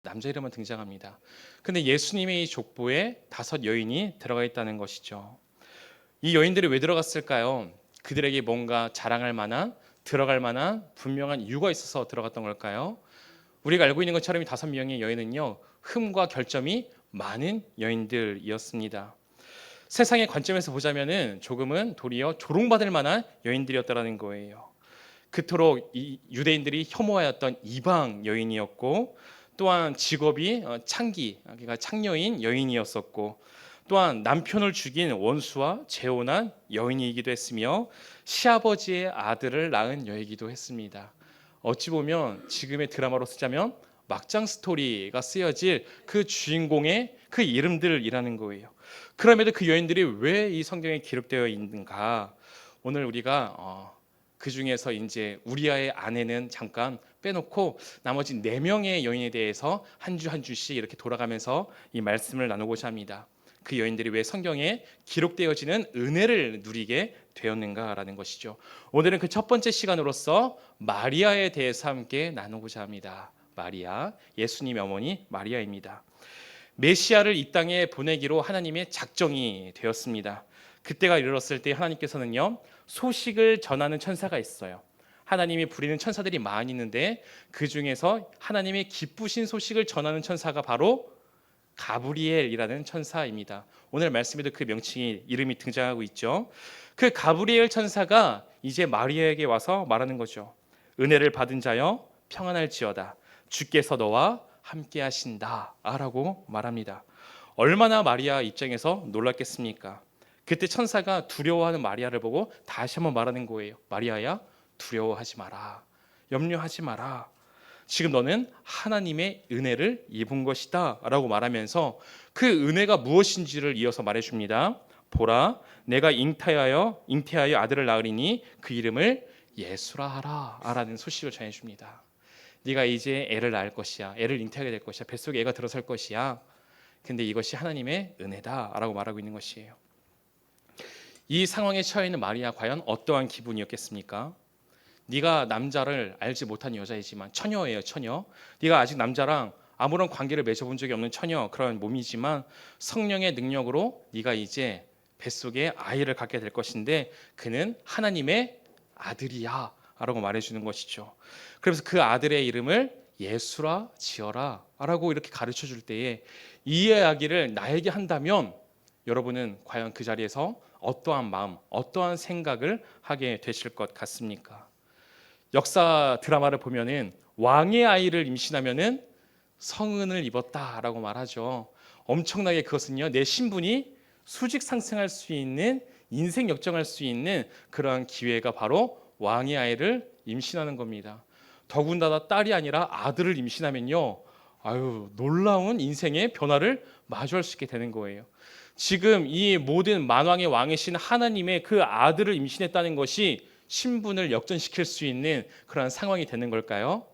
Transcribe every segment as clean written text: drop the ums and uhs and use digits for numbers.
남자 이름만 등장합니다. 근데 예수님의 이 족보에 5 여인이 들어가 있다는 것이죠. 이 여인들이 왜 들어갔을까요? 그들에게 뭔가 자랑할 만한, 들어갈 만한 분명한 이유가 있어서 들어갔던 걸까요? 우리가 알고 있는 것처럼 이 5명의 여인은요, 흠과 결점이 많은 여인들이었습니다. 세상의 관점에서 보자면은 조금은 도리어 조롱받을 만한 여인들이었다라는 거예요. 그토록 이 유대인들이 혐오하였던 이방 여인이었고, 또한 직업이 창기, 그러니까 창녀인 여인이었었고, 또한 남편을 죽인 원수와 재혼한 여인이기도 했으며 시아버지의 아들을 낳은 여이기도 했습니다. 어찌 보면 지금의 드라마로 쓰자면 막장 스토리가 쓰여질 그 주인공의 그 이름들이라는 거예요. 그럼에도 그 여인들이 왜 이 성경에 기록되어 있는가? 오늘 우리가 그 중에서 이제 우리아의 아내는 잠깐 빼놓고 나머지 4명의 여인에 대해서 한 주 한 주씩 이렇게 돌아가면서 이 말씀을 나누고자 합니다. 그 여인들이 왜 성경에 기록되어지는 은혜를 누리게 되었는가라는 것이죠. 오늘은 그 첫 번째 시간으로서 마리아에 대해서 함께 나누고자 합니다. 마리아, 예수님의 어머니 마리아입니다. 메시아를 이 땅에 보내기로 하나님의 작정이 되었습니다. 그때가 이르렀을 때 하나님께서는요, 소식을 전하는 천사가 있어요. 하나님이 부리는 천사들이 많이 있는데 그 중에서 하나님의 기쁘신 소식을 전하는 천사가 바로 가브리엘이라는 천사입니다. 오늘 말씀에도 그 명칭이 이름이 등장하고 있죠. 그 가브리엘 천사가 이제 마리아에게 와서 말하는 거죠. 은혜를 받은 자여 평안할지어다. 주께서 너와 함께 하신다 라고 말합니다. 얼마나 마리아 입장에서 놀랐겠습니까? 그때 천사가 두려워하는 마리아를 보고 다시 한번 말하는 거예요. 마리아야, 두려워하지 마라. 염려하지 마라. 지금 너는 하나님의 은혜를 입은 것이다 라고 말하면서 그 은혜가 무엇인지를 이어서 말해줍니다. 보라, 내가 잉태하여 아들을 낳으리니 그 이름을 예수라 하라 라는 소식을 전해줍니다. 네가 이제 애를 낳을 것이야. 애를 잉태하게 될 것이야. 뱃속에 애가 들어설 것이야. 근데 이것이 하나님의 은혜다 라고 말하고 있는 것이에요. 이 상황에 처해 있는 마리아 과연 어떠한 기분이었겠습니까? 네가 남자를 알지 못한 여자이지만 처녀예요, 처녀. 네가 아직 남자랑 아무런 관계를 맺어본 적이 없는 처녀, 그런 몸이지만 성령의 능력으로 네가 이제 뱃속에 아이를 갖게 될 것인데 그는 하나님의 아들이야 라고 말해주는 것이죠. 그래서 그 아들의 이름을 예수라 지어라 라고 이렇게 가르쳐 줄 때에 이 이야기를 나에게 한다면 여러분은 과연 그 자리에서 어떠한 마음, 어떠한 생각을 하게 되실 것 같습니까? 역사 드라마를 보면은 왕의 아이를 임신하면은 성은을 입었다라고 말하죠. 엄청나게 그것은요, 내 신분이 수직 상승할 수 있는, 인생 역정할 수 있는 그러한 기회가 바로 왕의 아이를 임신하는 겁니다. 더군다나 딸이 아니라 아들을 임신하면요, 놀라운 인생의 변화를 마주할 수 있게 되는 거예요. 지금 이 모든 만왕의 왕이신 하나님의 그 아들을 임신했다는 것이 신분을 역전시킬 수 있는 그런 상황이 되는 걸까요?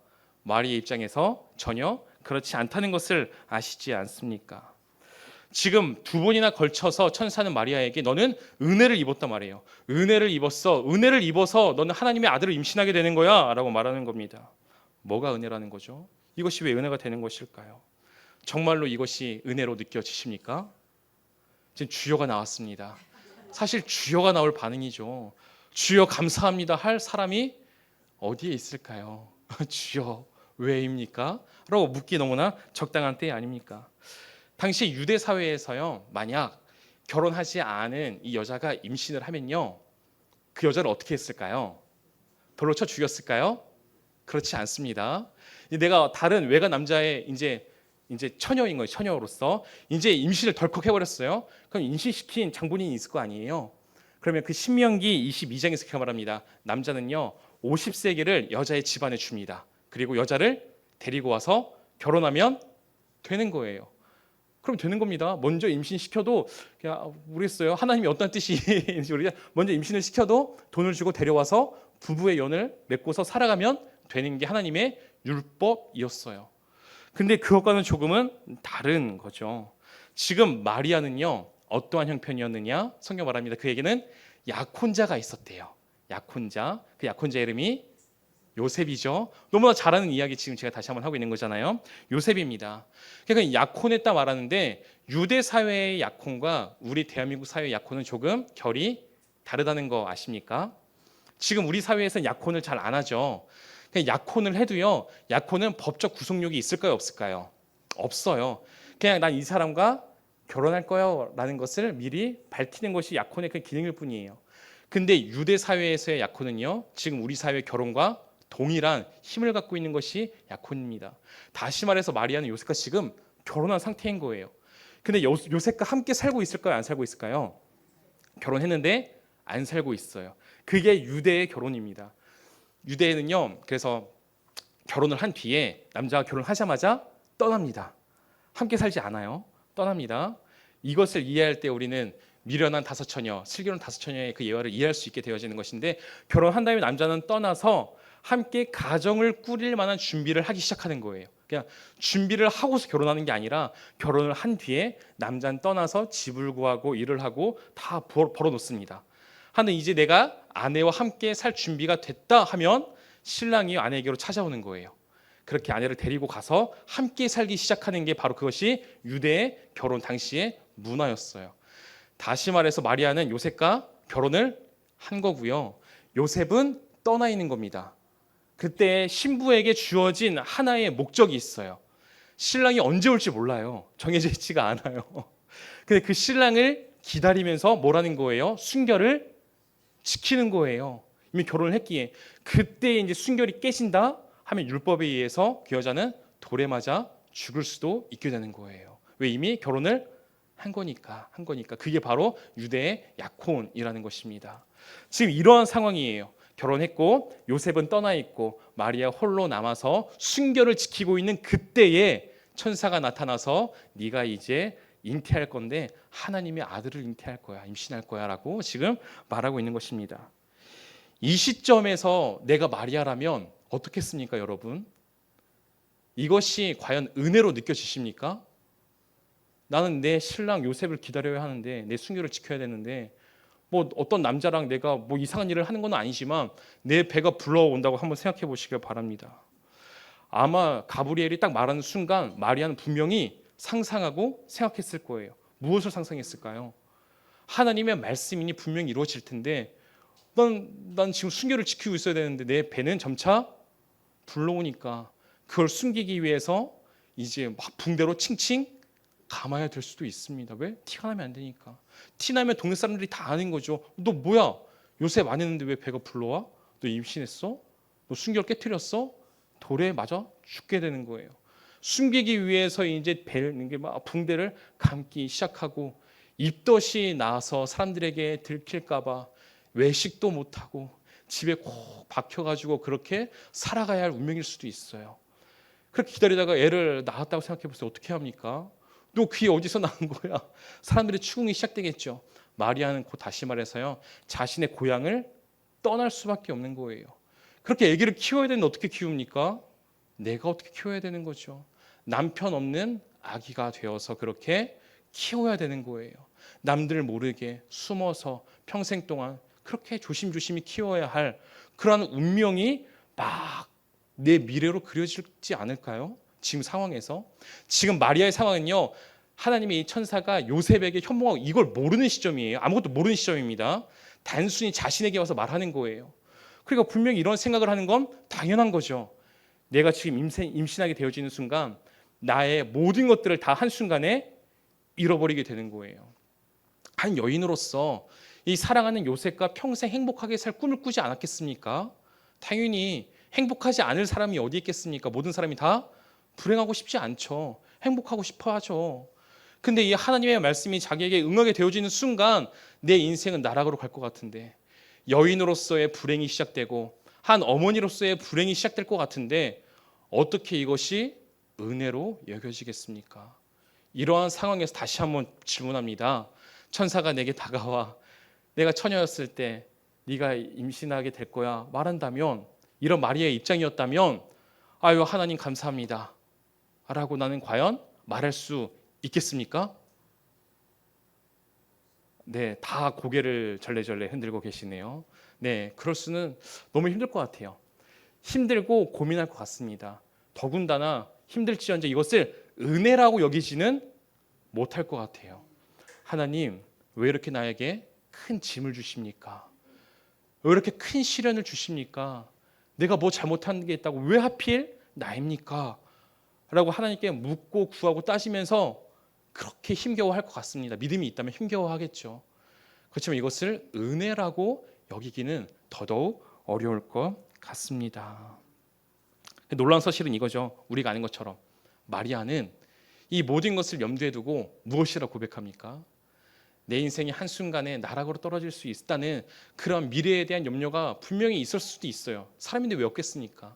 마리의 입장에서 전혀 그렇지 않다는 것을 아시지 않습니까? 지금 2번이나 걸쳐서 천사는 마리아에게 너는 은혜를 입었단 말이에요. 은혜를 입었어. 은혜를 입어서 너는 하나님의 아들을 임신하게 되는 거야 라고 말하는 겁니다. 뭐가 은혜라는 거죠? 이것이 왜 은혜가 되는 것일까요? 정말로 이것이 은혜로 느껴지십니까? 지금 주여가 나왔습니다. 사실 주여가 나올 반응이죠. 주여 감사합니다 할 사람이 어디에 있을까요? 주여 왜입니까? 라고 묻기 너무나 적당한 때 아닙니까? 당시 유대 사회에서요, 만약 결혼하지 않은 이 여자가 임신을 하면요, 그 여자를 어떻게 했을까요? 돌로 쳐 죽였을까요? 그렇지 않습니다. 내가 다른 외가 남자의 이제 처녀인 거예요. 처녀로서 이제 임신을 덜컥 해버렸어요. 그럼 임신시킨 장본인이 있을 거 아니에요. 그러면 그 신명기 22장에서 그렇게 말합니다. 남자는요 50세겔을 여자의 집안에 줍니다. 그리고 여자를 데리고 와서 결혼하면 되는 거예요. 그럼 되는 겁니다. 먼저 임신시켜도 그냥 모르겠어요. 하나님이 어떤 뜻인지 우리가 먼저 임신을 시켜도 돈을 주고 데려와서 부부의 연을 맺고서 살아가면 되는 게 하나님의 율법이었어요. 근데 그것과는 조금은 다른 거죠. 지금 마리아는요 어떠한 형편이었느냐? 성경 말합니다. 그에게는 약혼자가 있었대요. 약혼자. 그 약혼자 이름이 요셉이죠. 너무나 잘 아는 이야기 지금 제가 다시 한번 하고 있는 거잖아요. 요셉입니다. 그러니까 약혼했다 말하는데 유대 사회의 약혼과 우리 대한민국 사회의 약혼은 조금 결이 다르다는 거 아십니까? 지금 우리 사회에서는 약혼을 잘 안 하죠. 그냥 약혼을 해도요. 약혼은 법적 구속력이 있을까요, 없을까요? 없어요. 그냥 난 이 사람과 결혼할 거야 라는 것을 미리 밝히는 것이 약혼의 그 기능일 뿐이에요. 근데 유대 사회에서의 약혼은요. 지금 우리 사회 결혼과 동일한 힘을 갖고 있는 것이 약혼입니다. 다시 말해서 마리아는 요셉과 지금 결혼한 상태인 거예요. 근데 요셉과 함께 살고 있을까요? 안 살고 있을까요? 결혼했는데 안 살고 있어요. 그게 유대의 결혼입니다. 유대에는요. 그래서 결혼을 한 뒤에 남자가 결혼하자마자 떠납니다. 함께 살지 않아요. 떠납니다. 이것을 이해할 때 우리는 미련한 다섯 처녀, 슬기로운 다섯 처녀의 그 예화를 이해할 수 있게 되어지는 것인데 결혼한 다음에 남자는 떠나서 함께 가정을 꾸릴 만한 준비를 하기 시작하는 거예요. 그냥 준비를 하고서 결혼하는 게 아니라 결혼을 한 뒤에 남자는 떠나서 집을 구하고 일을 하고 다 벌어놓습니다. 하는 이제 내가 아내와 함께 살 준비가 됐다 하면 신랑이 아내에게로 찾아오는 거예요. 그렇게 아내를 데리고 가서 함께 살기 시작하는 게 바로 그것이 유대의 결혼 당시의 문화였어요. 다시 말해서 마리아는 요셉과 결혼을 한 거고요. 요셉은 떠나 있는 겁니다. 그때 신부에게 주어진 하나의 목적이 있어요. 신랑이 언제 올지 몰라요. 정해져 있지가 않아요. 근데 그 신랑을 기다리면서 뭐라는 거예요? 순결을 지키는 거예요. 이미 결혼을 했기에 그때 이제 순결이 깨진다 하면 율법에 의해서 그 여자는 돌에 맞아 죽을 수도 있게 되는 거예요. 왜 이미 결혼을 한 거니까. 그게 바로 유대의 약혼이라는 것입니다. 지금 이러한 상황이에요. 결혼했고 요셉은 떠나 있고 마리아 홀로 남아서 순결을 지키고 있는 그때에 천사가 나타나서 네가 이제 잉태할 건데 하나님의 아들을 잉태할 거야, 임신할 거야라고 지금 말하고 있는 것입니다. 이 시점에서 내가 마리아라면 어떻겠습니까, 여러분? 이것이 과연 은혜로 느껴지십니까? 나는 내 신랑 요셉을 기다려야 하는데 내 순결을 지켜야 되는데 뭐 어떤 남자랑 내가 뭐 이상한 일을 하는 건 아니지만 내 배가 불러온다고 한번 생각해 보시길 바랍니다. 아마 가브리엘이 딱 말하는 순간 마리아는 분명히 상상하고 생각했을 거예요. 무엇을 상상했을까요? 하나님의 말씀이니 분명히 이루어질 텐데 난 지금 순결을 지키고 있어야 되는데 내 배는 점차 불러오니까 그걸 숨기기 위해서 이제 막 붕대로 칭칭 감아야 될 수도 있습니다. 왜? 티가 나면 안 되니까. 티 나면 동네 사람들이 다 아는 거죠. 너 뭐야? 요셉 안 했는데 왜 배가 불러와? 너 임신했어? 너 순결 깨트렸어? 돌에 맞아 죽게 되는 거예요. 숨기기 위해서 이제 배를 막 붕대를 감기 시작하고 입덧이 나서 사람들에게 들킬까봐 외식도 못하고 집에 꼭 박혀가지고 그렇게 살아가야 할 운명일 수도 있어요. 그렇게 기다리다가 애를 낳았다고 생각해 보세요. 어떻게 합니까? 너 귀에 어디서 낳은 거야? 사람들의 추궁이 시작되겠죠. 마리아는 곧 다시 말해서요. 자신의 고향을 떠날 수밖에 없는 거예요. 그렇게 아기를 키워야 되는데 어떻게 키웁니까? 내가 어떻게 키워야 되는 거죠. 남편 없는 아기가 되어서 그렇게 키워야 되는 거예요. 남들 모르게 숨어서 평생 동안 그렇게 조심조심히 키워야 할 그러한 운명이 막 내 미래로 그려지지 않을까요? 지금 상황에서. 지금 마리아의 상황은요. 하나님의 이 천사가 요셉에게 현몽하고 이걸 모르는 시점이에요. 아무것도 모르는 시점입니다. 단순히 자신에게 와서 말하는 거예요. 그러니까 분명히 이런 생각을 하는 건 당연한 거죠. 내가 지금 임신하게 되어지는 순간 나의 모든 것들을 다 한순간에 잃어버리게 되는 거예요. 한 여인으로서 이 사랑하는 요셉과 평생 행복하게 살 꿈을 꾸지 않았겠습니까? 당연히 행복하지 않을 사람이 어디 있겠습니까? 모든 사람이 다 불행하고 싶지 않죠. 행복하고 싶어 하죠. 근데 이 하나님의 말씀이 자기에게 응하게 되어지는 순간 내 인생은 나락으로 갈 것 같은데 여인으로서의 불행이 시작되고 한 어머니로서의 불행이 시작될 것 같은데 어떻게 이것이 은혜로 여겨지겠습니까? 이러한 상황에서 다시 한번 질문합니다. 천사가 내게 다가와 내가 처녀였을 때 네가 임신하게 될 거야 말한다면 이런 마리아의 입장이었다면 아유 하나님 감사합니다 라고 나는 과연 말할 수 있겠습니까? 네, 다 고개를 절레절레 흔들고 계시네요. 네, 그럴 수는 너무 힘들 것 같아요. 힘들고 고민할 것 같습니다. 더군다나 힘들지언정 이것을 은혜라고 여기지는 못할 것 같아요. 하나님, 왜 이렇게 나에게 큰 짐을 주십니까? 왜 이렇게 큰 시련을 주십니까? 내가 뭐 잘못한 게 있다고 왜 하필 나입니까? 라고 하나님께 묻고 구하고 따지면서 그렇게 힘겨워할 것 같습니다. 믿음이 있다면 힘겨워하겠죠. 그렇지만 이것을 은혜라고 여기기는 더더욱 어려울 것 같습니다. 놀라운 사실은 이거죠. 우리가 아는 것처럼 마리아는 이 모든 것을 염두에 두고 무엇이라 고백합니까? 내 인생이 한순간에 나락으로 떨어질 수 있다는 그런 미래에 대한 염려가 분명히 있을 수도 있어요. 사람인데 왜 없겠습니까?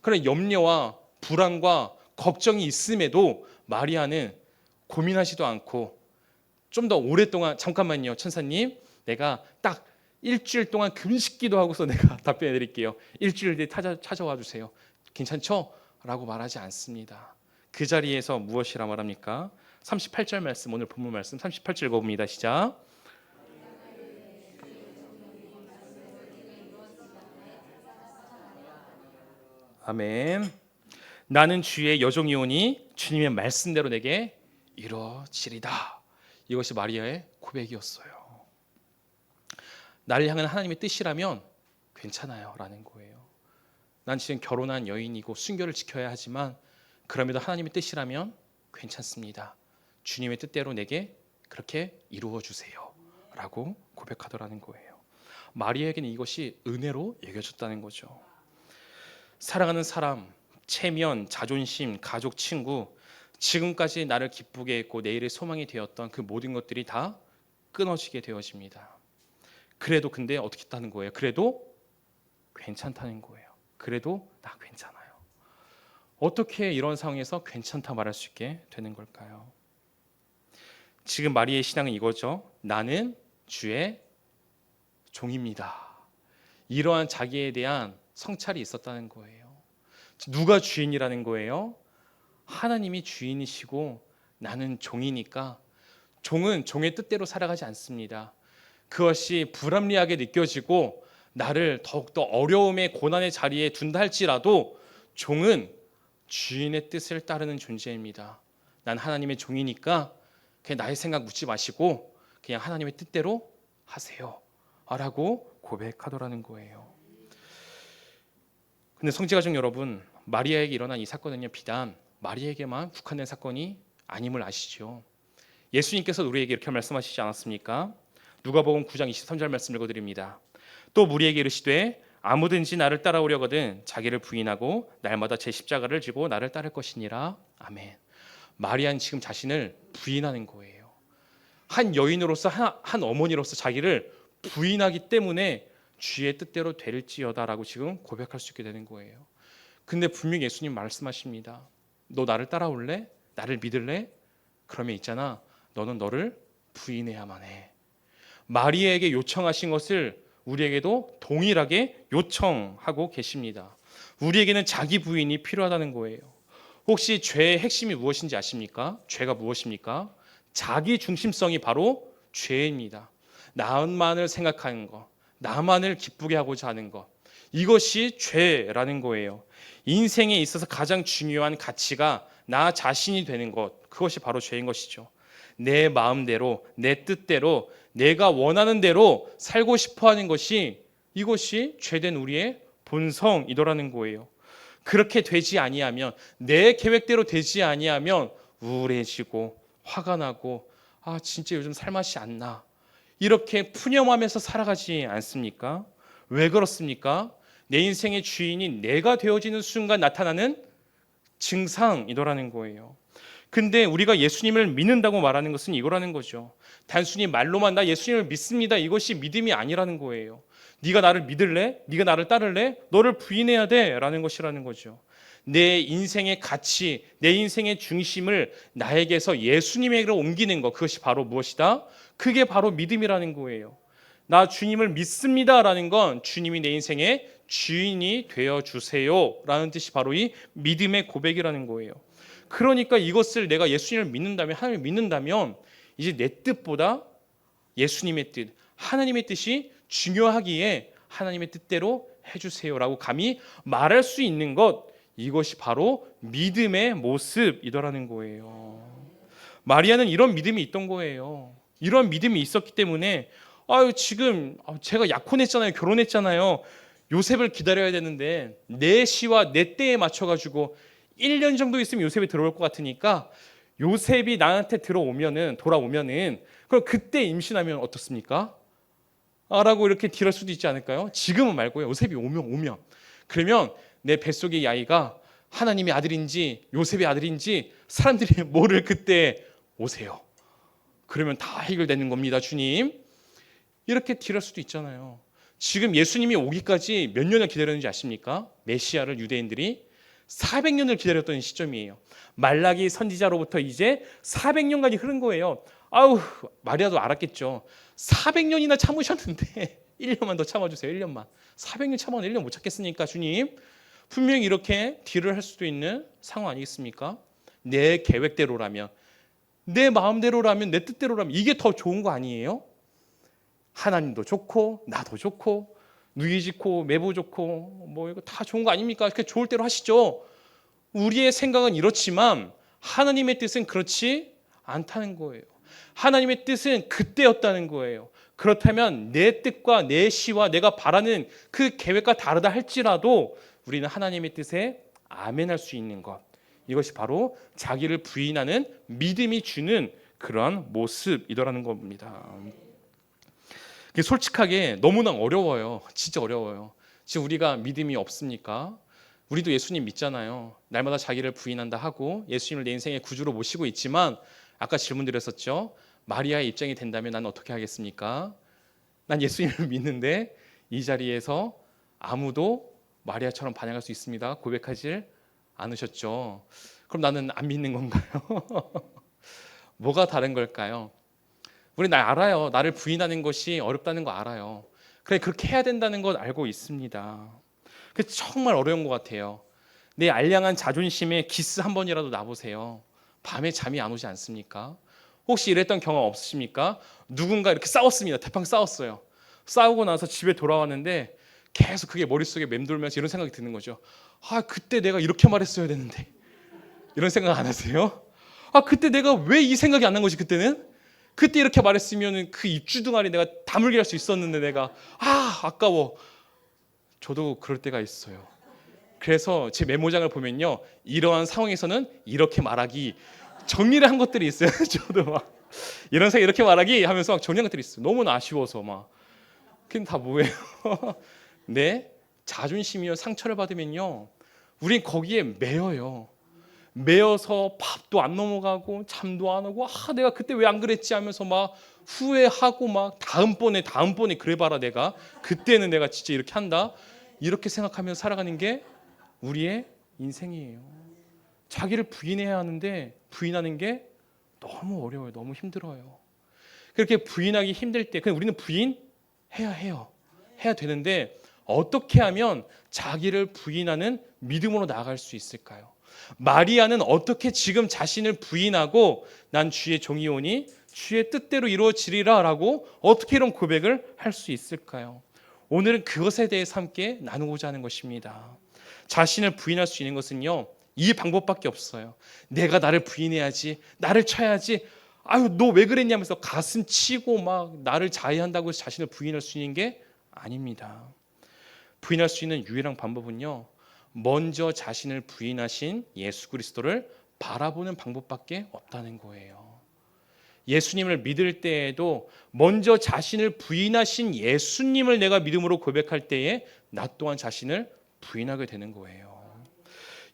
그런 염려와 불안과 걱정이 있음에도 마리아는 고민하지도 않고 좀 더 오랫동안 잠깐만요 천사님, 내가 딱 일주일 동안 금식기도 하고서 내가 답변해 드릴게요. 일주일 뒤에 찾아와 주세요. 괜찮죠? 라고 말하지 않습니다. 그 자리에서 무엇이라 말합니까? 38절 말씀, 오늘 본문 말씀 38절 읽어봅니다. 시작. 아멘. 나는 주의 여종이오니 주님의 말씀대로 내게 이루어지리다. 이것이 마리아의 고백이었어요. 나를 향한 하나님의 뜻이라면 괜찮아요 라는 거예요. 난 지금 결혼한 여인이고 순결을 지켜야 하지만 그럼에도 하나님의 뜻이라면 괜찮습니다. 주님의 뜻대로 내게 그렇게 이루어 주세요 라고 고백하더라는 거예요. 마리아에게는 이것이 은혜로 여겨졌다는 거죠. 사랑하는 사람, 체면, 자존심, 가족, 친구, 지금까지 나를 기쁘게 했고 내일의 소망이 되었던 그 모든 것들이 다 끊어지게 되어집니다. 그래도 근데 어떻게 했다는 거예요? 그래도 괜찮다는 거예요. 그래도 나 괜찮아요. 어떻게 이런 상황에서 괜찮다 말할 수 있게 되는 걸까요? 지금 마리아의 신앙은 이거죠. 나는 주의 종입니다. 이러한 자기에 대한 성찰이 있었다는 거예요. 누가 주인이라는 거예요? 하나님이 주인이시고 나는 종이니까 종은 종의 뜻대로 살아가지 않습니다. 그것이 불합리하게 느껴지고 나를 더욱더 어려움의 고난의 자리에 둔다 할지라도 종은 주인의 뜻을 따르는 존재입니다. 난 하나님의 종이니까 그냥 나의 생각 묻지 마시고 그냥 하나님의 뜻대로 하세요 라고 고백하더라는 거예요. 근데 성지가족 여러분, 마리아에게 일어난 이 사건은요, 비단 마리아에게만 국한된 사건이 아님을 아시죠? 예수님께서 우리에게 이렇게 말씀하시지 않았습니까? 누가복음 9장 23절 말씀 읽어드립니다. 또 무리에게 이르시되 아무든지 나를 따라오려거든 자기를 부인하고 날마다 제 십자가를 지고 나를 따를 것이니라. 아멘. 마리아는 지금 자신을 부인하는 거예요. 한 여인으로서 한 어머니로서 자기를 부인하기 때문에 주의 뜻대로 될지어다라고 지금 고백할 수 있게 되는 거예요. 근데 분명히 예수님 말씀하십니다. 너 나를 따라올래? 나를 믿을래? 그러면 있잖아, 너는 너를 부인해야만 해. 마리아에게 요청하신 것을 우리에게도 동일하게 요청하고 계십니다. 우리에게는 자기 부인이 필요하다는 거예요. 혹시 죄의 핵심이 무엇인지 아십니까? 죄가 무엇입니까? 자기 중심성이 바로 죄입니다. 나만을 생각하는 것, 나만을 기쁘게 하고자 하는 것, 이것이 죄라는 거예요. 인생에 있어서 가장 중요한 가치가 나 자신이 되는 것, 그것이 바로 죄인 것이죠. 내 마음대로, 내 뜻대로, 내가 원하는 대로 살고 싶어하는 것이, 이것이 죄된 우리의 본성이더라는 거예요. 그렇게 되지 아니하면, 내 계획대로 되지 아니하면 우울해지고 화가 나고 진짜 요즘 살맛이 안 나, 이렇게 푸념하면서 살아가지 않습니까? 왜 그렇습니까? 내 인생의 주인이 내가 되어지는 순간 나타나는 증상이더라는 거예요. 근데 우리가 예수님을 믿는다고 말하는 것은 이거라는 거죠. 단순히 말로만 나 예수님을 믿습니다, 이것이 믿음이 아니라는 거예요. 네가 나를 믿을래? 네가 나를 따를래? 너를 부인해야 돼 라는 것이라는 거죠. 내 인생의 가치, 내 인생의 중심을 나에게서 예수님에게로 옮기는 것, 그것이 바로 무엇이다? 그게 바로 믿음이라는 거예요. 나 주님을 믿습니다라는 건 주님이 내 인생의 주인이 되어주세요 라는 뜻이 바로 이 믿음의 고백이라는 거예요. 그러니까 이것을 내가 예수님을 믿는다면, 하나님을 믿는다면 이제 내 뜻보다 예수님의 뜻, 하나님의 뜻이 중요하기에 하나님의 뜻대로 해주세요라고 감히 말할 수 있는 것, 이것이 바로 믿음의 모습이더라는 거예요. 마리아는 이런 믿음이 있던 거예요. 이런 믿음이 있었기 때문에 지금 제가 약혼했잖아요. 결혼했잖아요. 요셉을 기다려야 되는데 내 시와 내 때에 맞춰가지고 1년 정도 있으면 요셉이 들어올 것 같으니까 요셉이 나한테 돌아오면은 그럼 그때 임신하면 어떻습니까? 라고 이렇게 딜할 수도 있지 않을까요? 지금은 말고요. 요셉이 오면 그러면 내 뱃속의 이 아이가 하나님의 아들인지 요셉의 아들인지 사람들이 모를 그때 오세요. 그러면 다 해결되는 겁니다, 주님. 이렇게 딜할 수도 있잖아요. 지금 예수님이 오기까지 몇 년을 기다렸는지 아십니까? 메시아를 유대인들이 400년을 기다렸던 시점이에요. 말라기 선지자로부터 이제 400년까지 흐른 거예요. 마리아도 알았겠죠. 400년이나 참으셨는데 1년만 더 참아주세요. 1년만. 400년 참아도 1년 못 참겠으니까 주님. 분명히 이렇게 딜을 할 수도 있는 상황 아니겠습니까? 내 계획대로라면, 내 마음대로라면, 내 뜻대로라면 이게 더 좋은 거 아니에요? 하나님도 좋고 나도 좋고 누이 좋고 매부 좋고 뭐 이거 다 좋은 거 아닙니까? 그렇게 좋을 대로 하시죠. 우리의 생각은 이렇지만 하나님의 뜻은 그렇지 않다는 거예요. 하나님의 뜻은 그때였다는 거예요. 그렇다면 내 뜻과 내 시와 내가 바라는 그 계획과 다르다 할지라도 우리는 하나님의 뜻에 아멘할 수 있는 것, 이것이 바로 자기를 부인하는 믿음이 주는 그런 모습이더라는 겁니다. 솔직하게 너무나 어려워요. 진짜 어려워요. 지금 우리가 믿음이 없습니까? 우리도 예수님 믿잖아요. 날마다 자기를 부인한다 하고 예수님을 내 인생의 구주로 모시고 있지만 아까 질문 드렸었죠. 마리아의 입장이 된다면 난 어떻게 하겠습니까? 난 예수님을 믿는데 이 자리에서 아무도 마리아처럼 반응할 수 있습니다. 고백하지 않으셨죠. 그럼 나는 안 믿는 건가요? 뭐가 다른 걸까요? 우리 알아요. 나를 부인하는 것이 어렵다는 거 알아요. 그래, 그렇게 해야 된다는 걸 알고 있습니다. 그래서 정말 어려운 것 같아요. 내 알량한 자존심에 기스 한 번이라도 놔보세요. 밤에 잠이 안 오지 않습니까? 혹시 이랬던 경험 없으십니까? 누군가 이렇게 싸웠습니다. 대빵 싸웠어요. 싸우고 나서 집에 돌아왔는데 계속 그게 머릿속에 맴돌면서 이런 생각이 드는 거죠. 그때 내가 이렇게 말했어야 되는데. 이런 생각 안 하세요? 그때 내가 왜 이 생각이 안 난 거지, 그때는? 그때 이렇게 말했으면 그 입주둥아리 내가 다물게 할 수 있었는데 내가 아까워. 저도 그럴 때가 있어요. 그래서 제 메모장을 보면요, 이러한 상황에서는 이렇게 말하기 정리를 한 것들이 있어요. 저도 막 이런 상황 이렇게 말하기 하면서 막 정리한 것들이 있어요. 너무나 아쉬워서 막. 그게 다 뭐예요? 내 자존심이요, 상처를 받으면요, 우린 거기에 매여요. 매여서 밥도 안 넘어가고 잠도 안 오고 내가 그때 왜 안 그랬지 하면서 막 후회하고 막 다음번에 그래 봐라, 내가 그때는 내가 진짜 이렇게 한다, 이렇게 생각하면서 살아가는 게 우리의 인생이에요. 자기를 부인해야 하는데 부인하는 게 너무 어려워요. 너무 힘들어요. 그렇게 부인하기 힘들 때 그냥 우리는 해야 되는데 어떻게 하면 자기를 부인하는 믿음으로 나아갈 수 있을까요? 마리아는 어떻게 지금 자신을 부인하고 난 주의 종이오니 주의 뜻대로 이루어지리라 라고 어떻게 이런 고백을 할 수 있을까요? 오늘은 그것에 대해서 함께 나누고자 하는 것입니다. 자신을 부인할 수 있는 것은요, 이 방법밖에 없어요. 내가 나를 부인해야지, 나를 쳐야지, 너 왜 그랬냐면서 가슴 치고 막 나를 자해한다고 해서 자신을 부인할 수 있는 게 아닙니다. 부인할 수 있는 유일한 방법은요, 먼저 자신을 부인하신 예수 그리스도를 바라보는 방법밖에 없다는 거예요. 예수님을 믿을 때에도 먼저 자신을 부인하신 예수님을 내가 믿음으로 고백할 때에 나 또한 자신을 부인하게 되는 거예요.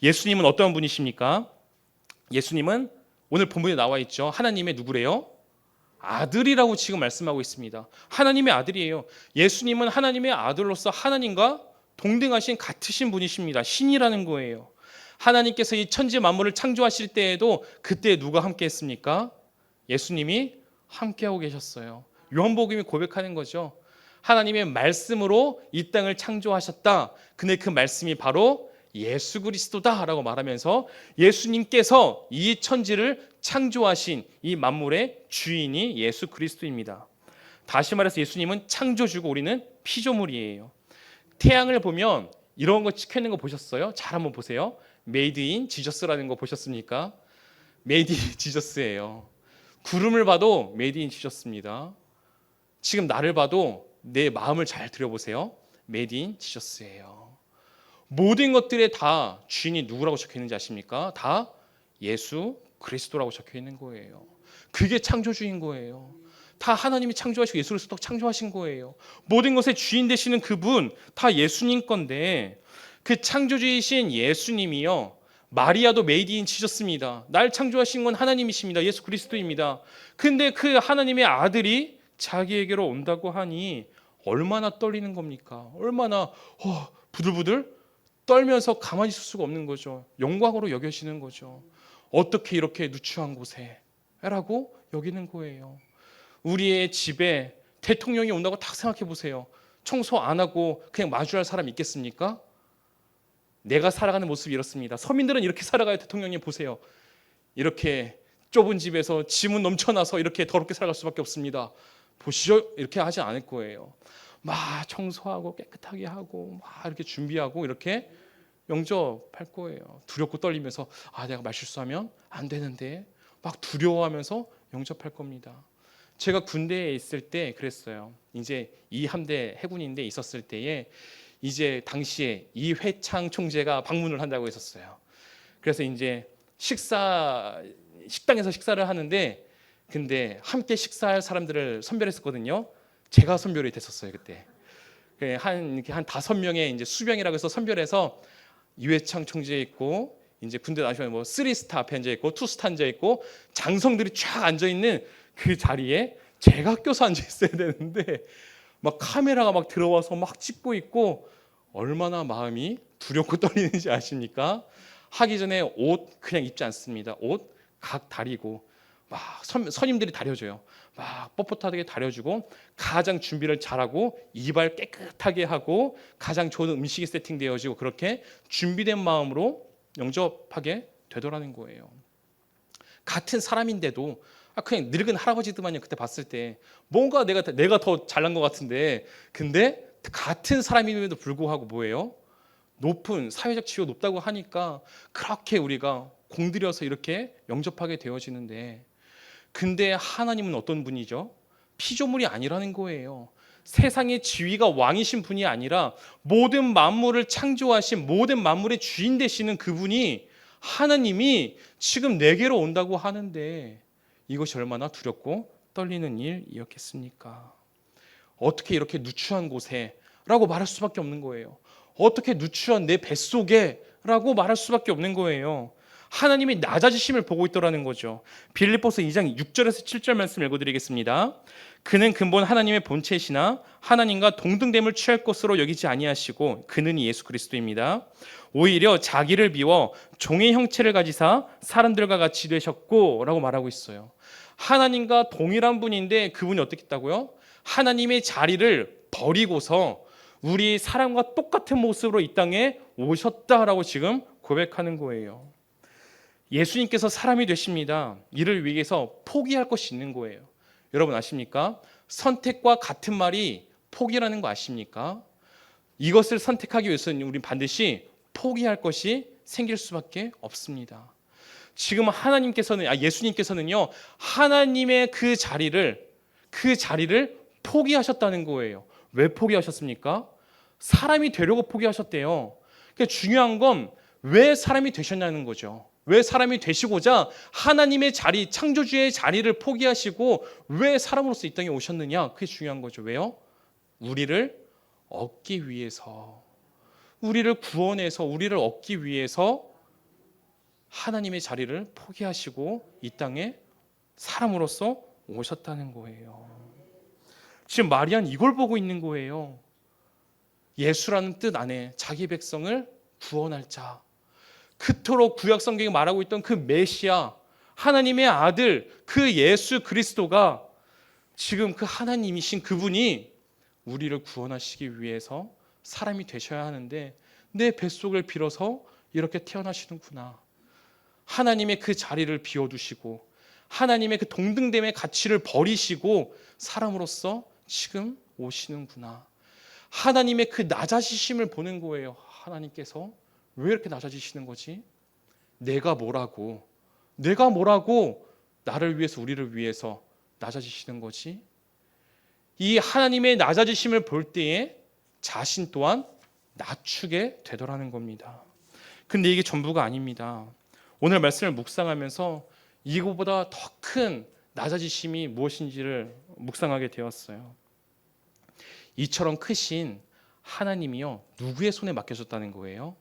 예수님은 어떤 분이십니까? 예수님은 오늘 본문에 나와 있죠. 하나님의 누구래요? 아들이라고 지금 말씀하고 있습니다. 하나님의 아들이에요. 예수님은 하나님의 아들로서 하나님과 동등하신 같으신 분이십니다. 신이라는 거예요. 하나님께서 이 천지 만물을 창조하실 때에도 그때 누가 함께 했습니까? 예수님이 함께하고 계셨어요. 요한복음이 고백하는 거죠. 하나님의 말씀으로 이 땅을 창조하셨다. 근데 그 말씀이 바로 예수 그리스도다라고 말하면서 예수님께서 이 천지를 창조하신 이 만물의 주인이 예수 그리스도입니다. 다시 말해서 예수님은 창조주고 우리는 피조물이에요. 태양을 보면 이런 거 찍혀 있는 거 보셨어요? 잘 한번 보세요. 메이드 인 지저스라는 거 보셨습니까? 메이드 인 지저스예요. 구름을 봐도 메이드 인 지저스입니다. 지금 나를 봐도 내 마음을 잘 들여보세요. 메이드 인 지저스예요. 모든 것들에 다 주인이 누구라고 적혀 있는지 아십니까? 다 예수 그리스도라고 적혀 있는 거예요. 그게 창조주인 거예요. 다 하나님이 창조하시고 예수 그리스도 창조하신 거예요. 모든 것의 주인 되시는 그분 다 예수님 건데 그 창조주이신 예수님이요. 마리아도 메이드 인 지저스입니다. 날 창조하신 건 하나님이십니다. 예수 그리스도입니다. 근데 그 하나님의 아들이 자기에게로 온다고 하니 얼마나 떨리는 겁니까? 얼마나 부들부들 떨면서 가만히 있을 수가 없는 거죠. 영광으로 여겨지는 거죠. 어떻게 이렇게 누추한 곳에 라고 여기는 거예요. 우리의 집에 대통령이 온다고 딱 생각해 보세요. 청소 안 하고 그냥 마주할 사람 있겠습니까? 내가 살아가는 모습이 이렇습니다. 서민들은 이렇게 살아가요. 대통령님 보세요. 이렇게 좁은 집에서 지문 넘쳐나서 이렇게 더럽게 살아갈 수밖에 없습니다. 보시죠. 이렇게 하지 않을 거예요. 막 청소하고 깨끗하게 하고 막 이렇게 준비하고 이렇게 영접할 거예요. 두렵고 떨리면서 내가 말실수하면 안 되는데 막 두려워하면서 영접할 겁니다. 제가 군대에 있을 때 그랬어요. 이제 이 함대 해군인데 있었을 때에 이제 당시에 이회창 총재가 방문을 한다고 했었어요. 그래서 이제 식당에서 식사를 하는데 근데 함께 식사할 사람들을 선별했었거든요. 제가 선별이 됐었어요 그때. 한 5명의 이제 수병이라고 해서 선별해서 이회창 총재 있고 이제 군대 나시면 뭐 3스타 앞에 앉아 있고 2스타 앉아 있고 장성들이 쫙 앉아 있는 그 자리에 제가 껴서 앉아 있어야 되는데 막 카메라가 막 들어와서 막 찍고 있고 얼마나 마음이 두렵고 떨리는지 아십니까? 하기 전에 옷 그냥 입지 않습니다. 옷 각 다리고 막 선임들이 다려줘요. 막 뻣뻣하게 다려주고 가장 준비를 잘하고 이발 깨끗하게 하고 가장 좋은 음식이 세팅되어지고 그렇게 준비된 마음으로 영접하게 되더라는 거예요. 같은 사람인데도 그냥 늙은 할아버지들만요 그때 봤을 때 뭔가 내가 더 잘난 것 같은데 근데 같은 사람임에도 불구하고 뭐예요? 높은 사회적 지위가 높다고 하니까 그렇게 우리가 공들여서 이렇게 영접하게 되어지는데 근데 하나님은 어떤 분이죠? 피조물이 아니라는 거예요. 세상의 지위가 왕이신 분이 아니라 모든 만물을 창조하신 모든 만물의 주인 되시는 그분이 하나님이 지금 내게로 온다고 하는데 이것이 얼마나 두렵고 떨리는 일이었겠습니까? 어떻게 이렇게 누추한 곳에 라고 말할 수밖에 없는 거예요. 어떻게 누추한 내 뱃속에 라고 말할 수밖에 없는 거예요. 하나님이 낮아지심을 보고 있더라는 거죠. 빌립보서 2장 6절에서 7절 말씀 읽어드리겠습니다. 그는 근본 하나님의 본체시나 하나님과 동등됨을 취할 것으로 여기지 아니하시고 그는 예수 그리스도입니다. 오히려 자기를 비워 종의 형체를 가지사 사람들과 같이 되셨고 라고 말하고 있어요. 하나님과 동일한 분인데 그분이 어떻게 했다고요? 하나님의 자리를 버리고서 우리 사람과 똑같은 모습으로 이 땅에 오셨다라고 지금 고백하는 거예요. 예수님께서 사람이 되십니다. 이를 위해서 포기할 것이 있는 거예요. 여러분 아십니까? 선택과 같은 말이 포기라는 거 아십니까? 이것을 선택하기 위해서는 우리 반드시 포기할 것이 생길 수밖에 없습니다. 지금 예수님께서는요, 하나님의 그 자리를 포기하셨다는 거예요. 왜 포기하셨습니까? 사람이 되려고 포기하셨대요. 그러니까 중요한 건 왜 사람이 되셨냐는 거죠. 왜 사람이 되시고자 하나님의 자리, 창조주의 자리를 포기하시고 왜 사람으로서 이 땅에 오셨느냐? 그게 중요한 거죠. 왜요? 우리를 얻기 위해서, 우리를 구원해서 우리를 얻기 위해서 하나님의 자리를 포기하시고 이 땅에 사람으로서 오셨다는 거예요. 지금 마리아는 이걸 보고 있는 거예요. 예수라는 뜻 안에 자기 백성을 구원할 자, 그토록 구약 성경이 말하고 있던 그 메시아, 하나님의 아들, 그 예수 그리스도가 지금 그 하나님이신 그분이 우리를 구원하시기 위해서 사람이 되셔야 하는데 내 뱃속을 빌어서 이렇게 태어나시는구나. 하나님의 그 자리를 비워두시고 하나님의 그 동등됨의 가치를 버리시고 사람으로서 지금 오시는구나. 하나님의 그 낮아지심을 보는 거예요. 하나님께서 왜 이렇게 낮아지시는 거지? 내가 뭐라고 나를 위해서 우리를 위해서 낮아지시는 거지? 이 하나님의 낮아지심을 볼 때에 자신 또한 낮추게 되더라는 겁니다. 근데 이게 전부가 아닙니다. 오늘 말씀을 묵상하면서 이거보다 더 큰 낮아지심이 무엇인지를 묵상하게 되었어요. 이처럼 크신 하나님이요, 누구의 손에 맡겨졌다는 거예요?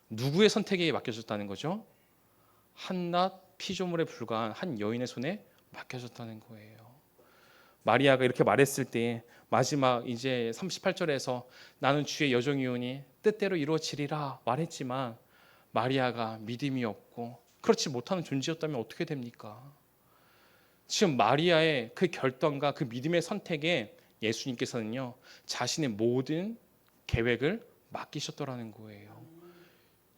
누구의 선택에 맡겨졌다는 거죠? 한낱 피조물에 불과한 한 여인의 손에 맡겨졌다는 거예요. 마리아가 이렇게 말했을 때 마지막 이제 38절에서 나는 주의 여종이오니 뜻대로 이루어지리라 말했지만 마리아가 믿음이 없고 그렇지 못하는 존재였다면 어떻게 됩니까? 지금 마리아의 그 결단과 그 믿음의 선택에 예수님께서는요, 자신의 모든 계획을 맡기셨더라는 거예요.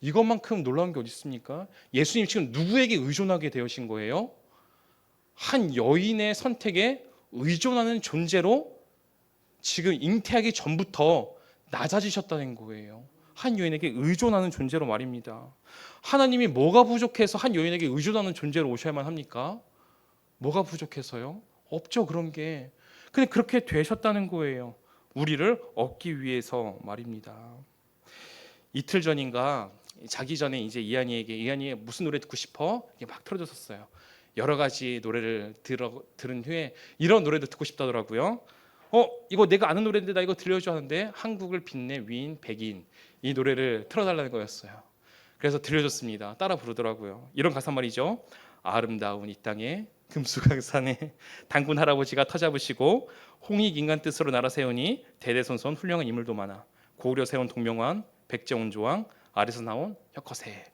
이것만큼 놀라운 게 어디 있습니까? 예수님 지금 누구에게 의존하게 되으신 거예요? 한 여인의 선택에 의존하는 존재로 지금 잉태하기 전부터 낮아지셨다는 거예요. 한 여인에게 의존하는 존재로 말입니다. 하나님이 뭐가 부족해서 한 여인에게 의존하는 존재로 오셔야만 합니까? 뭐가 부족해서요? 없죠, 그런 게. 근데 그렇게 되셨다는 거예요. 우리를 얻기 위해서 말입니다. 이틀 전인가 자기 전에 이제 이한이에게 무슨 노래 듣고 싶어? 이게 막 틀어줬었어요. 여러 가지 노래를 들은 후에 이런 노래도 듣고 싶다더라고요. 이거 내가 아는 노래인데 나 이거 들려줘 하는데 한국을 빛내 위인 백인 이 노래를 틀어달라는 거였어요. 그래서 들려줬습니다. 따라 부르더라고요. 이런 가사 말이죠. 아름다운 이 땅에 금수강산에 단군 할아버지가 터잡으시고 홍익 인간 뜻으로 나라 세우니 대대손손 훌륭한 인물도 많아. 고구려 세운 동명왕 백제온조왕 아래서 나온 혁허세.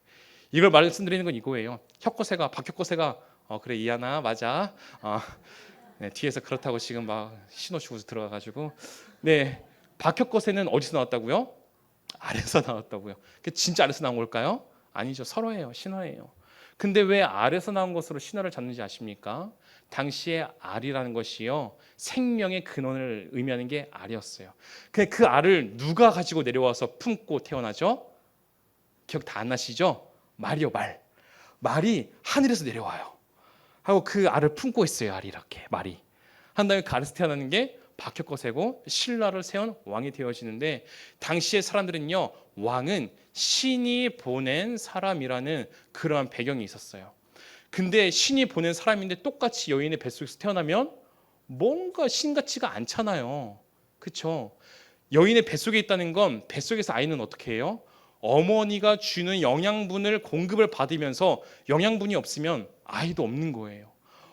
이걸 말씀드리는 건 이거예요. 박혁거세가 그래 이하나 맞아. 네, 뒤에서 그렇다고 지금 막 신호 주고 들어가가지고 네, 박혁거세는 어디서 나왔다고요? 아래서 나왔다고요. 진짜 아래서 나온 걸까요? 아니죠. 설화예요. 신화예요. 근데 왜 알에서 나온 것으로 신화를 잡는지 아십니까? 당시에 알이라는 것이요, 생명의 근원을 의미하는 게 알이었어요. 근데 그 알을 누가 가지고 내려와서 품고 태어나죠? 기억 다 안 나시죠? 말이요, 말. 말이 하늘에서 내려와요. 하고 그 알을 품고 있어요. 알이 이렇게 말이 한 다음에 그 알에서 태어나는 게 박혁거세고 신라를 세운 왕이 되어지는데, 당시의 사람들은요, 왕은 신이 보낸 사람이라는 그러한 배경이 있었어요. 근데 신이 보낸 사람인데 똑같이 여인의 뱃속에서 태어나면 뭔가 신 같지가 않잖아요. 그렇죠? 여인의 뱃속에 있다는 건 뱃속에서 아이는 어떻게 해요? 어머니가 주는 영양분을 공급을 받으면서 영양분이 없으면 아이도 없는 거예요.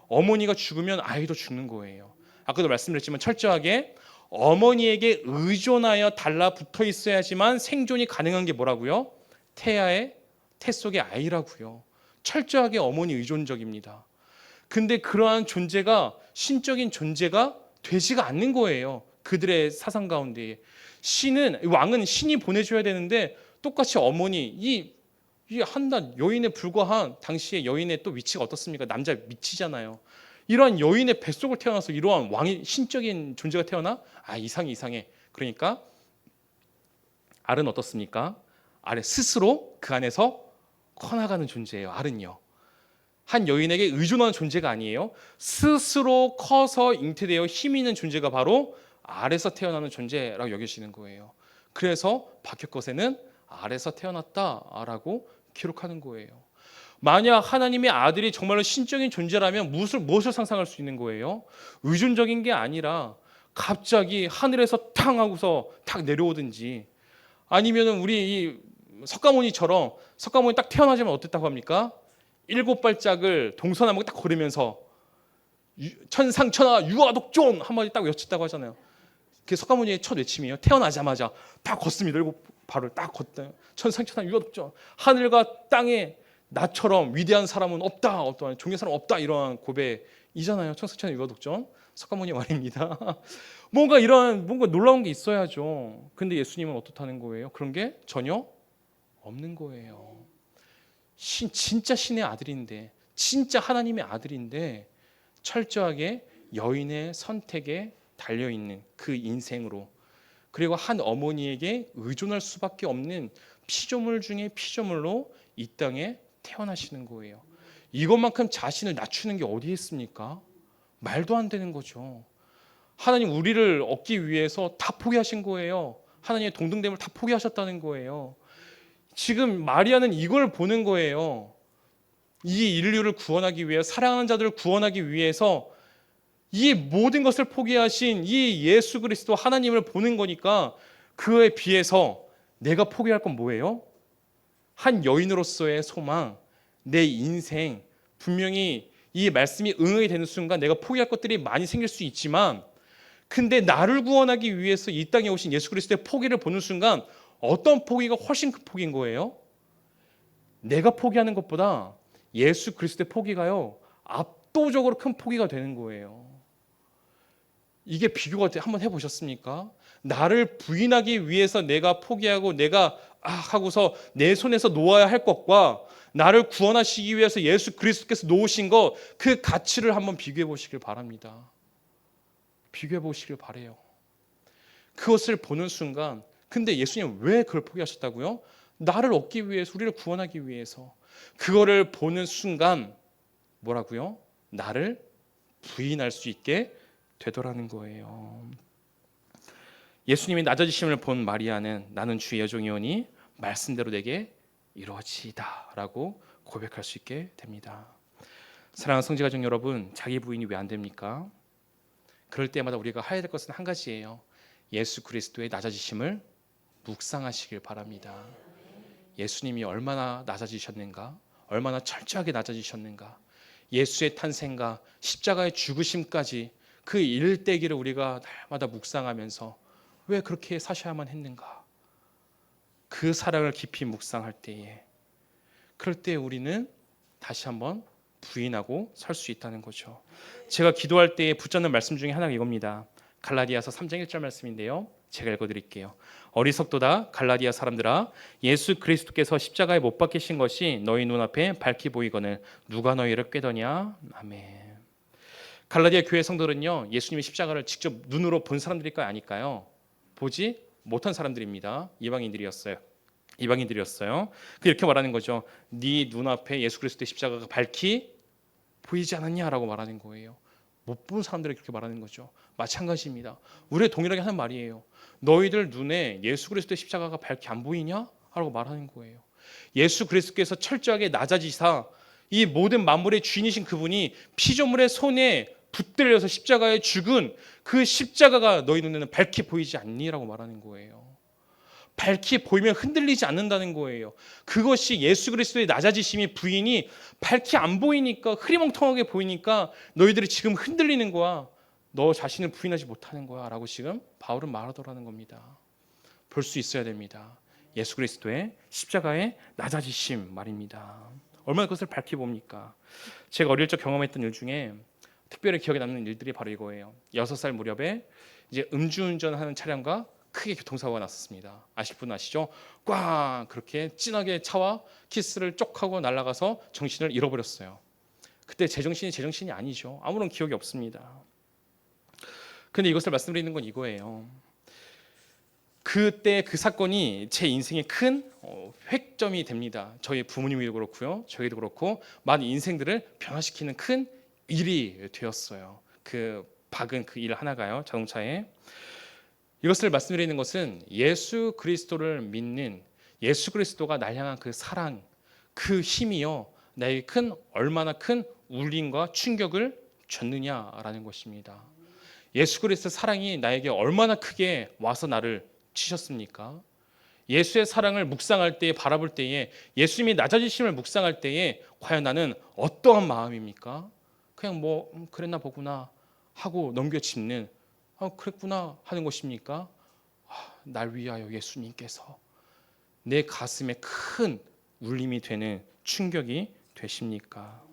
어머니가 죽으면 아이도 죽는 거예요. 아까도 말씀드렸지만 철저하게 어머니에게 의존하여 달라붙어 있어야지만 생존이 가능한 게 뭐라고요? 태아의 태 속의 아이라고요. 철저하게 어머니 의존적입니다. 근데 그러한 존재가 신적인 존재가 되지가 않는 거예요. 그들의 사상 가운데 왕은 신이 보내줘야 되는데 똑같이 어머니 이 한낱 여인에 불과한 당시의 여인의 또 위치가 어떻습니까? 남자 미치잖아요. 이러한 여인의 뱃속을 태어나서 이러한 왕이 신적인 존재가 태어나? 이상해. 그러니까 알은 어떻습니까? 알은 스스로 그 안에서 커나가는 존재예요. 알은요. 한 여인에게 의존하는 존재가 아니에요. 스스로 커서 잉태되어 힘이 있는 존재가 바로 알에서 태어나는 존재라고 여기시는 거예요. 그래서 박혁거세는 알에서 태어났다라고 기록하는 거예요. 만약 하나님의 아들이 정말로 신적인 존재라면 무엇을 상상할 수 있는 거예요? 의존적인 게 아니라 갑자기 하늘에서 탕 하고서 탁 내려오든지, 아니면은 우리 이 석가모니처럼 석가모니 딱 태어나자면 어땠다고 합니까? 7발짝을 동서남북 딱 걸으면서 천상천하 유아독존 한마디 딱 외쳤다고 하잖아요. 그게 석가모니의 첫 외침이에요. 태어나자마자 딱 걷습니다. 7발을 딱 걷다. 천상천하 유아독존. 하늘과 땅에 나처럼 위대한 사람은 없다. 어떠한 종의 사람 없다. 이러한 고백이잖아요. 천상천하 유아독존. 석가모니 말입니다. 뭔가 놀라운 게 있어야죠. 근데 예수님은 어떻다는 거예요? 그런 게 전혀 없는 거예요. 진짜 신의 아들인데, 진짜 하나님의 아들인데 철저하게 여인의 선택에 달려있는 그 인생으로, 그리고 한 어머니에게 의존할 수밖에 없는 피조물 중에 피조물로 이 땅에 태어나시는 거예요. 이것만큼 자신을 낮추는 게 어디에 있습니까? 말도 안 되는 거죠. 하나님 우리를 얻기 위해서 다 포기하신 거예요. 하나님의 동등됨을 다 포기하셨다는 거예요. 지금 마리아는 이걸 보는 거예요. 이 인류를 구원하기 위해, 사랑하는 자들을 구원하기 위해서 이 모든 것을 포기하신 이 예수 그리스도 하나님을 보는 거니까, 그에 비해서 내가 포기할 건 뭐예요? 한 여인으로서의 소망, 내 인생, 분명히 이 말씀이 응하게 되는 순간 내가 포기할 것들이 많이 생길 수 있지만, 근데 나를 구원하기 위해서 이 땅에 오신 예수 그리스도의 포기를 보는 순간 어떤 포기가 훨씬 큰 포기인 거예요? 내가 포기하는 것보다 예수 그리스도의 포기가요, 압도적으로 큰 포기가 되는 거예요. 이게 비교가 한번 해보셨습니까? 나를 부인하기 위해서 내가 포기하고 내가 하고서 내 손에서 놓아야 할 것과 나를 구원하시기 위해서 예수 그리스도께서 놓으신 것, 그 가치를 한번 비교해 보시길 바랍니다. 비교해 보시길 바래요. 그것을 보는 순간, 근데 예수님 왜 그걸 포기하셨다고요? 나를 얻기 위해서, 우리를 구원하기 위해서. 그거를 보는 순간 뭐라고요? 나를 부인할 수 있게 되더라는 거예요. 예수님이 낮아지심을 본 마리아는 나는 주의 여종이오니 말씀대로 내게 이루어지이다 라고 고백할 수 있게 됩니다. 사랑하는 성지가족 여러분, 자기 부인이 왜 안 됩니까? 그럴 때마다 우리가 해야 될 것은 한 가지예요. 예수 그리스도의 낮아지심을 묵상하시길 바랍니다. 예수님이 얼마나 낮아지셨는가, 얼마나 철저하게 낮아지셨는가, 예수의 탄생과 십자가의 죽으심까지 그 일대기를 우리가 날마다 묵상하면서 왜 그렇게 사셔야만 했는가, 그 사랑을 깊이 묵상할 때에, 그럴 때 우리는 다시 한번 부인하고 설 수 있다는 거죠. 제가 기도할 때 붙잡는 말씀 중에 하나가 이겁니다. 갈라디아서 3장 1절 말씀인데요, 제가 읽어드릴게요. 어리석도다 갈라디아 사람들아, 예수 그리스도께서 십자가에 못 박히신 것이 너희 눈앞에 밝히 보이거늘 누가 너희를 꾀더냐. 아멘. 갈라디아 교회 성도들은요, 예수님의 십자가를 직접 눈으로 본 사람들일까요, 아닐까요? 보지 못한 사람들입니다. 이방인들이었어요. 이렇게 말하는 거죠. 네 눈앞에 예수 그리스도의 십자가가 밝히 보이지 않았냐라고 말하는 거예요. 못 본 사람들이 그렇게 말하는 거죠. 마찬가지입니다. 우리가 동일하게 하는 말이에요. 너희들 눈에 예수 그리스도의 십자가가 밝히 안 보이냐? 라고 말하는 거예요. 예수 그리스도께서 철저하게 낮아지사 이 모든 만물의 주인이신 그분이 피조물의 손에 붙들려서 십자가에 죽은 그 십자가가 너희 눈에는 밝히 보이지 않니라고 말하는 거예요. 밝히 보이면 흔들리지 않는다는 거예요. 그것이 예수 그리스도의 낮아지심이, 부인이 밝히 안 보이니까, 흐리멍텅하게 보이니까 너희들이 지금 흔들리는 거야. 너 자신을 부인하지 못하는 거야 라고 지금 바울은 말하더라는 겁니다. 볼 수 있어야 됩니다. 예수 그리스도의 십자가의 낮아지심 말입니다. 얼마나 그것을 밝히 봅니까? 제가 어릴 적 경험했던 일 중에 특별히 기억에 남는 일들이 바로 이거예요. 6살 무렵에 이제 음주운전하는 차량과 크게 교통사고가 났었습니다. 아실 분 아시죠? 꽝 그렇게 진하게 차와 키스를 쪽 하고 날아가서 정신을 잃어버렸어요. 그때 제정신이 아니죠. 아무런 기억이 없습니다. 근데 이것을 말씀드리는 건 이거예요. 그때 그 사건이 제 인생의 큰 획점이 됩니다. 저희 부모님도 그렇고요, 저희도 그렇고 많은 인생들을 변화시키는 큰 일이 되었어요. 그 박은 그 일 하나가요, 자동차에. 이것을 말씀드리는 것은 예수 그리스도를 믿는, 예수 그리스도가 날 향한 그 사랑, 그 힘이요, 나에게 얼마나 큰 울림과 충격을 줬느냐라는 것입니다. 예수 그리스도의 사랑이 나에게 얼마나 크게 와서 나를 치셨습니까? 예수의 사랑을 묵상할 때에, 바라볼 때에, 예수님이 낮아지심을 묵상할 때에 과연 나는 어떠한 마음입니까? 그냥 그랬나 보구나 하고 넘겨짚는, 그랬구나 하는 것입니까? 날 위하여 예수님께서 내 가슴에 큰 울림이 되는 충격이 되십니까?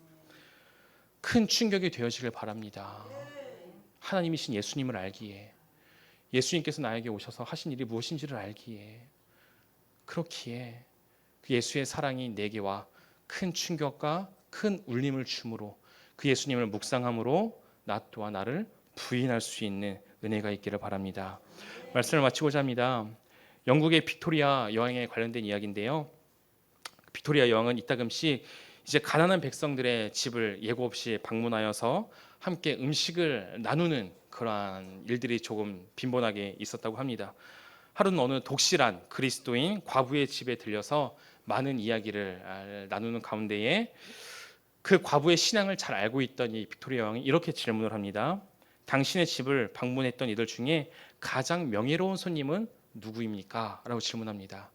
큰 충격이 되어지길 바랍니다. 하나님이신 예수님을 알기에, 예수님께서 나에게 오셔서 하신 일이 무엇인지를 알기에, 그렇기에 그 예수의 사랑이 내게와 큰 충격과 큰 울림을 주므로, 그 예수님을 묵상함으로 나 또한 나를 부인할 수 있는 은혜가 있기를 바랍니다. 말씀을 마치고자 합니다. 영국의 빅토리아 여왕에 관련된 이야기인데요. 빅토리아 여왕은 이따금씩 이제 가난한 백성들의 집을 예고 없이 방문하여서 함께 음식을 나누는 그러한 일들이 조금 빈번하게 있었다고 합니다. 하루는 어느 독실한 그리스도인 과부의 집에 들려서 많은 이야기를 나누는 가운데에 그 과부의 신앙을 잘 알고 있던 이 빅토리아 여왕이 이렇게 질문을 합니다. 당신의 집을 방문했던 이들 중에 가장 명예로운 손님은 누구입니까? 라고 질문합니다.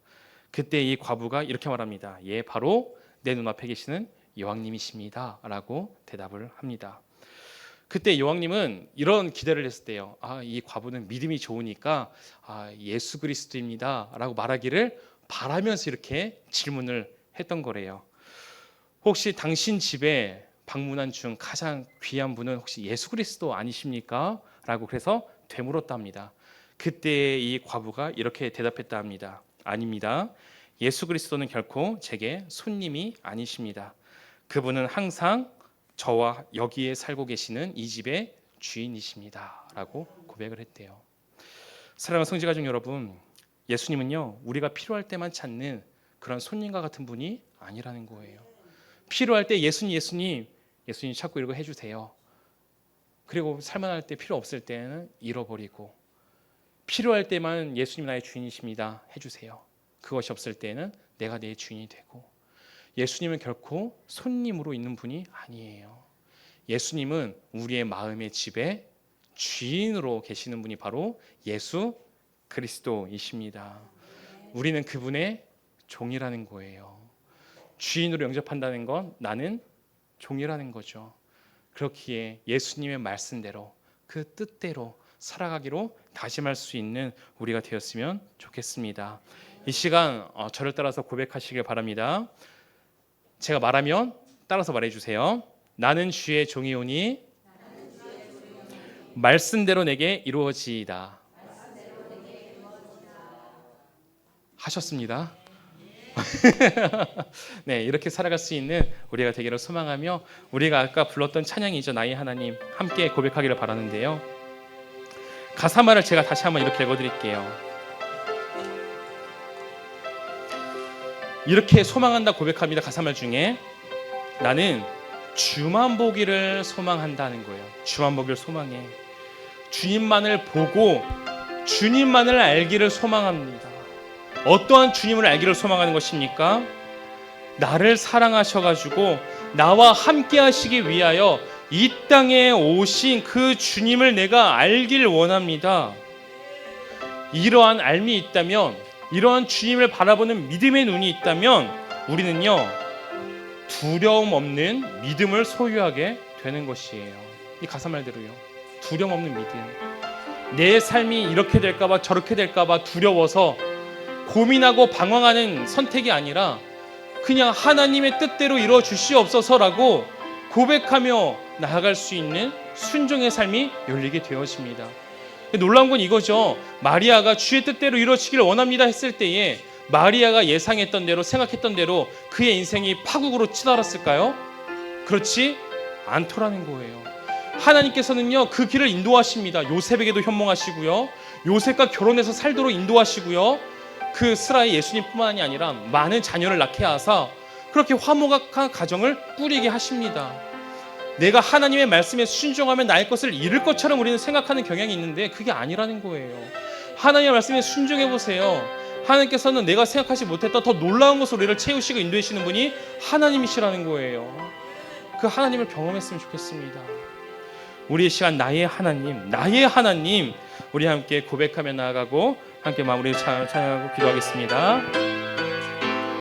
그때 이 과부가 이렇게 말합니다. 예, 바로 내 눈앞에 계시는 여왕님이십니다. 라고 대답을 합니다. 그때 여왕님은 이런 기대를 했을 때요. 이 과부는 믿음이 좋으니까 예수 그리스도입니다. 라고 말하기를 바라면서 이렇게 질문을 했던 거래요. 혹시 당신 집에 방문한 중 가장 귀한 분은 혹시 예수 그리스도 아니십니까? 라고 그래서 되물었답니다. 그때 이 과부가 이렇게 대답했다 합니다. 아닙니다. 예수 그리스도는 결코 제게 손님이 아니십니다. 그분은 항상 저와 여기에 살고 계시는 이 집의 주인이십니다. 라고 고백을 했대요. 사랑하는 성지가족 여러분, 예수님은요, 우리가 필요할 때만 찾는 그런 손님과 같은 분이 아니라는 거예요. 필요할 때 예수님 찾고 이거 해주세요. 그리고 살만할 때 필요 없을 때는 잃어버리고, 필요할 때만 예수님 나의 주인이십니다 해주세요. 그것이 없을 때는 내가 내 주인이 되고, 예수님은 결코 손님으로 있는 분이 아니에요. 예수님은 우리의 마음의 집에 주인으로 계시는 분이 바로 예수 그리스도이십니다. 우리는 그분의 종이라는 거예요. 주인으로 영접한다는 건 나는 종이라는 거죠. 그렇기에 예수님의 말씀대로 그 뜻대로 살아가기로 다짐할 수 있는 우리가 되었으면 좋겠습니다. 이 시간 저를 따라서 고백하시길 바랍니다. 제가 말하면 따라서 말해주세요. 나는 주의 종이오니 말씀대로 내게 이루어지이다. 하셨습니다. 네, 이렇게 살아갈 수 있는 우리가 되기를 소망하며, 우리가 아까 불렀던 찬양이죠. 나의 하나님, 함께 고백하기를 바라는데요. 가사말을 제가 다시 한번 이렇게 읽어드릴게요. 이렇게 소망한다 고백합니다. 가사말 중에 나는 주만 보기를 소망한다는 거예요. 주만 보기를 소망해. 주님만을 보고 주님만을 알기를 소망합니다. 어떠한 주님을 알기를 소망하는 것입니까? 나를 사랑하셔가지고 나와 함께 하시기 위하여 이 땅에 오신 그 주님을 내가 알기를 원합니다. 이러한 알미 있다면, 이러한 주님을 바라보는 믿음의 눈이 있다면 우리는요, 두려움 없는 믿음을 소유하게 되는 것이에요. 이 가사 말대로요, 두려움 없는 믿음. 내 삶이 이렇게 될까봐 저렇게 될까봐 두려워서 고민하고 방황하는 선택이 아니라 그냥 하나님의 뜻대로 이루어 주시옵소서라고 고백하며 나아갈 수 있는 순종의 삶이 열리게 되어집니다. 놀라운 건 이거죠. 마리아가 주의 뜻대로 이루어지기를 원합니다 했을 때에 마리아가 예상했던 대로, 생각했던 대로 그의 인생이 파국으로 치달았을까요? 그렇지 않더라는 거예요. 하나님께서는요, 그 길을 인도하십니다. 요셉에게도 현몽하시고요, 요셉과 결혼해서 살도록 인도하시고요, 그 스라의 예수님뿐만이 아니라 많은 자녀를 낳게 하사 그렇게 화목한 가정을 꾸리게 하십니다. 내가 하나님의 말씀에 순종하면 나의 것을 잃을 것처럼 우리는 생각하는 경향이 있는데 그게 아니라는 거예요. 하나님의 말씀에 순종해 보세요. 하나님께서는 내가 생각하지 못했던 더 놀라운 것으로 우리를 채우시고 인도하시는 분이 하나님이시라는 거예요. 그 하나님을 경험했으면 좋겠습니다. 우리의 시간, 나의 하나님, 우리 함께 고백하며 나아가고 함께 마무리 찬양하고 기도하겠습니다.